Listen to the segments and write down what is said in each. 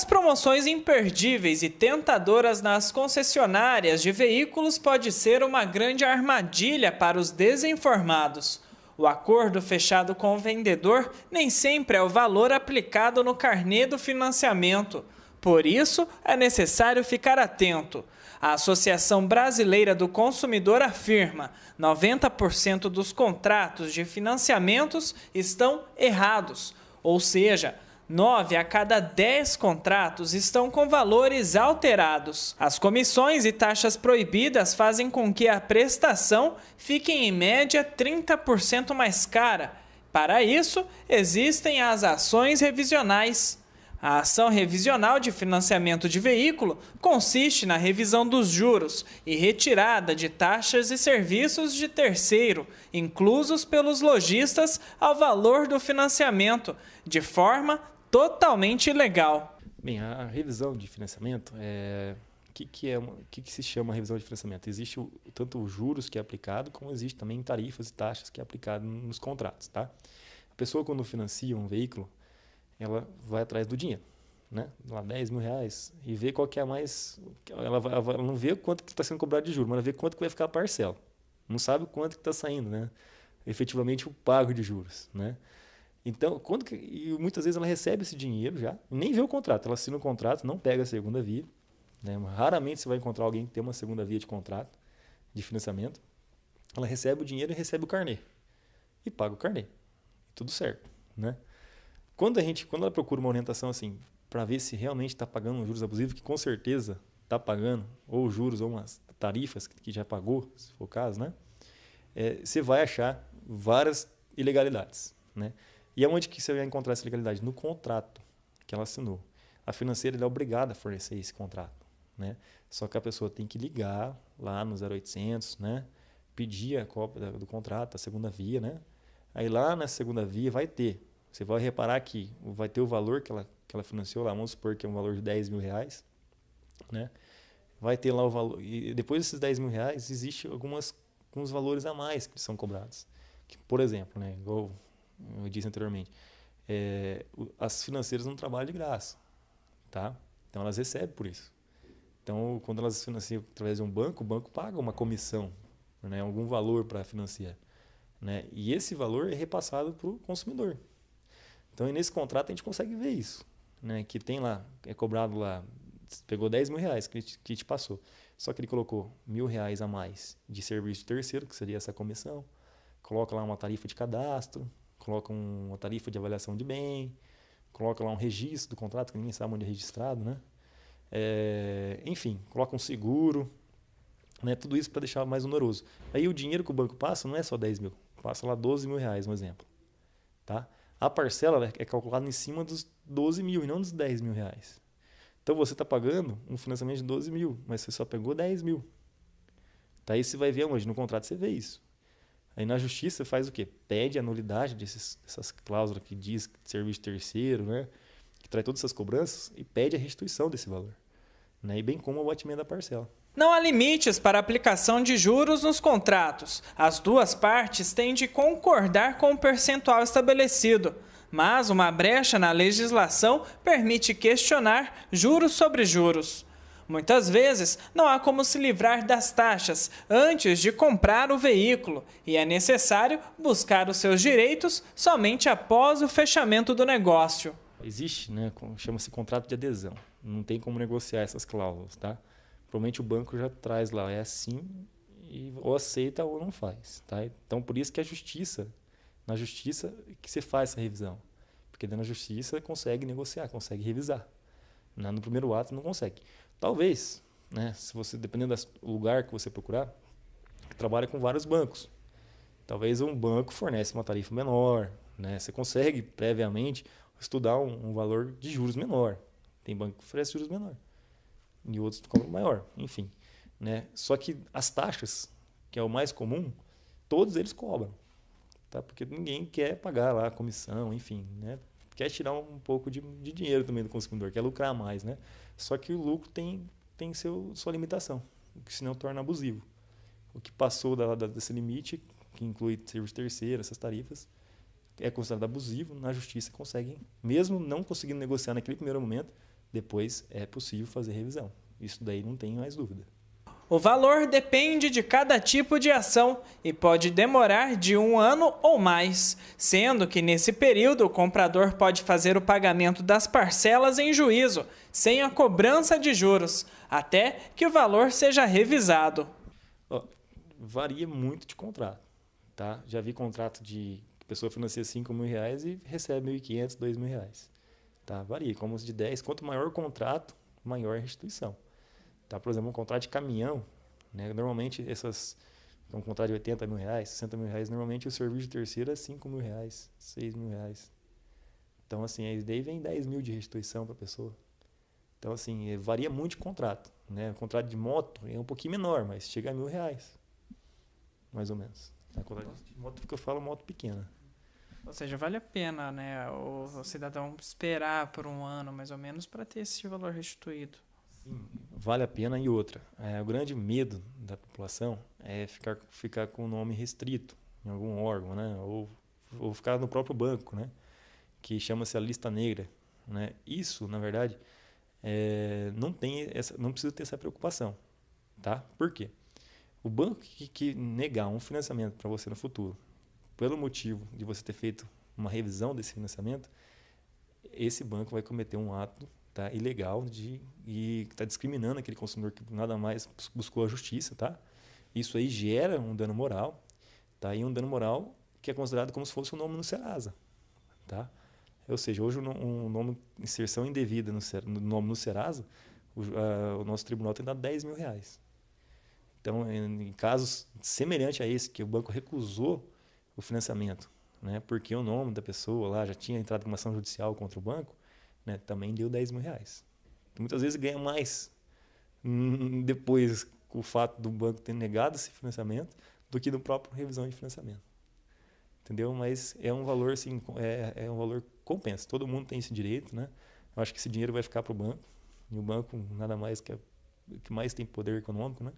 As promoções imperdíveis e tentadoras nas concessionárias de veículos pode ser uma grande armadilha para os desinformados. O acordo fechado com o vendedor nem sempre é o valor aplicado no carnê do financiamento. Por isso, é necessário ficar atento. A Associação Brasileira do Consumidor afirma: 90% dos contratos de financiamentos estão errados, ou seja, 9 a cada 10 contratos estão com valores alterados. As comissões e taxas proibidas fazem com que a prestação fique em média 30% mais cara. Para isso, existem as ações revisionais. A ação revisional de financiamento de veículo consiste na revisão dos juros e retirada de taxas e serviços de terceiro, inclusos pelos lojistas, ao valor do financiamento, de forma totalmente ilegal. Bem, a revisão de financiamento, que se chama revisão de financiamento? Existe tanto os juros que é aplicado, como existe também tarifas e taxas que é aplicado nos contratos, tá? A pessoa, quando financia um veículo, ela vai atrás do dinheiro, né? Lá 10 mil reais, e vê qual que é a mais... Ela não vê quanto que está sendo cobrado de juros, mas ela vê quanto que vai ficar a parcela. Não sabe quanto que está saindo, né? Efetivamente o pago de juros, né? Então, e muitas vezes ela recebe esse dinheiro já, nem vê o contrato, ela assina o contrato, não pega a segunda via, né? Raramente você vai encontrar alguém que tem uma segunda via de contrato, de financiamento. Ela recebe o dinheiro e recebe o carnê, e paga o carnê, tudo certo, né? Quando ela procura uma orientação assim, para ver se realmente está pagando um juros abusivos, que com certeza está pagando, ou juros, ou umas tarifas que já pagou, se for o caso, né? Você vai achar várias ilegalidades, né? E aonde que você vai encontrar essa ilegalidade? No contrato que ela assinou. A financeira é obrigada a fornecer esse contrato, né? Só que a pessoa tem que ligar lá no 0800, né? Pedir a cópia do contrato, a segunda via, né? Aí lá na segunda via vai ter. Você vai reparar que vai ter o valor que ela financiou lá, vamos supor que é um valor de 10 mil reais, né? Vai ter lá o valor. E depois desses 10 mil reais, existe alguns valores a mais que são cobrados. Que, por exemplo, né, igual eu disse anteriormente, as financeiras não trabalham de graça, tá? Então elas recebem por isso. Então, quando elas financiam através de um banco, o banco paga uma comissão, né, algum valor para financiar, né? E esse valor é repassado para o consumidor. Então, nesse contrato a gente consegue ver isso, né? Que tem lá, é cobrado lá, pegou 10 mil reais que te passou, só que ele colocou R$ 1.000 a mais de serviço de terceiro, que seria essa comissão, coloca lá uma tarifa de cadastro, coloca uma tarifa de avaliação de bem, coloca lá um registro do contrato, que ninguém sabe onde é registrado, né? Enfim, coloca um seguro, né? Tudo isso para deixar mais oneroso. Aí o dinheiro que o banco passa não é só 10 mil, passa lá 12 mil reais, um exemplo, tá? A parcela é calculada em cima dos 12 mil e não dos 10 mil reais. Então você está pagando um financiamento de 12 mil, mas você só pegou 10 mil. Tá? Aí você vai ver onde? No contrato você vê isso. Aí na justiça faz o quê? Pede a nulidade dessas cláusulas que diz serviço terceiro, né? Que traz todas essas cobranças, e pede a restituição desse valor, né? E bem como o abatimento da parcela. Não há limites para a aplicação de juros nos contratos. As duas partes têm de concordar com o percentual estabelecido. Mas uma brecha na legislação permite questionar juros sobre juros. Muitas vezes, não há como se livrar das taxas antes de comprar o veículo e é necessário buscar os seus direitos somente após o fechamento do negócio. Existe, né, chama-se contrato de adesão. Não tem como negociar essas cláusulas, tá? Provavelmente o banco já traz lá, é assim, ou aceita ou não faz, tá? Então, por isso que na justiça que você faz essa revisão. Porque dentro da justiça consegue negociar, consegue revisar. No primeiro ato não consegue. Talvez, né, se você, dependendo do lugar que você procurar, trabalha com vários bancos. Talvez um banco fornece uma tarifa menor, né? Você consegue previamente estudar um valor de juros menor. Tem banco que oferece juros menor e outros cobram maior, enfim, né? Só que as taxas, que é o mais comum, todos eles cobram, tá? Porque ninguém quer pagar lá a comissão, enfim, né? Quer tirar um pouco de dinheiro também do consumidor, quer lucrar mais, né? Só que o lucro tem sua limitação, o que senão torna abusivo. O que passou desse limite, que inclui serviço terceiro, essas tarifas, é considerado abusivo. Na justiça conseguem, mesmo não conseguindo negociar naquele primeiro momento, depois é possível fazer revisão. Isso daí não tem mais dúvida. O valor depende de cada tipo de ação e pode demorar de 1 ano ou mais, sendo que nesse período o comprador pode fazer o pagamento das parcelas em juízo, sem a cobrança de juros, até que o valor seja revisado. Varia muito de contrato. Tá? Já vi contrato de pessoa financia R$5.000 e recebe R$1.500, R$2.000. Tá? Varia, como os de 10. Quanto maior o contrato, maior a restituição. Tá? Por exemplo, um contrato de caminhão, né? Normalmente um contrato de R$80.000, R$60.000, normalmente o serviço de terceiro é R$5.000, R$6.000. Então, assim, aí daí vem 10 mil de restituição para a pessoa. Então, assim, varia muito de contrato. Né? O contrato de moto é um pouquinho menor, mas chega a R$1.000, mais ou menos. A contrato de moto, porque eu falo moto pequena. Ou seja, vale a pena, né, o cidadão esperar por 1 ano, mais ou menos, para ter esse valor restituído. Sim, vale a pena. E outra, o grande medo da população é ficar com o nome restrito em algum órgão, né? Ou ficar no próprio banco, né? Que chama-se a lista negra. Né? Isso, na verdade, não precisa ter essa preocupação. Tá? Por quê? O banco que negar um financiamento para você no futuro, pelo motivo de você ter feito uma revisão desse financiamento, esse banco vai cometer um ato, tá, ilegal e está discriminando aquele consumidor que nada mais buscou a justiça. Tá? Isso aí gera um dano moral, tá? E um dano moral que é considerado como se fosse um nome no Serasa. Tá? Ou seja, hoje um nome, inserção indevida no nome no Serasa, o nosso tribunal tem dado R$10.000. Então, em casos semelhantes a esse, que o banco recusou o financiamento, né, porque o nome da pessoa lá já tinha entrado com uma ação judicial contra o banco, né, também deu R$10.000. Então, muitas vezes ganha mais depois com o fato do banco ter negado esse financiamento do que no próprio revisão de financiamento. Entendeu? Mas é um valor, assim, é um valor que compensa. Todo mundo tem esse direito, né? Eu acho que esse dinheiro vai ficar para o banco. E o banco nada mais que que mais tem poder econômico, né?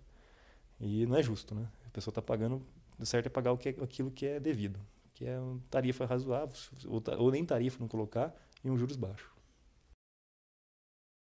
E não é justo, né? A pessoa está pagando, o certo é pagar aquilo que é devido, que é uma tarifa razoável, ou nem tarifa não colocar, e um juros baixo.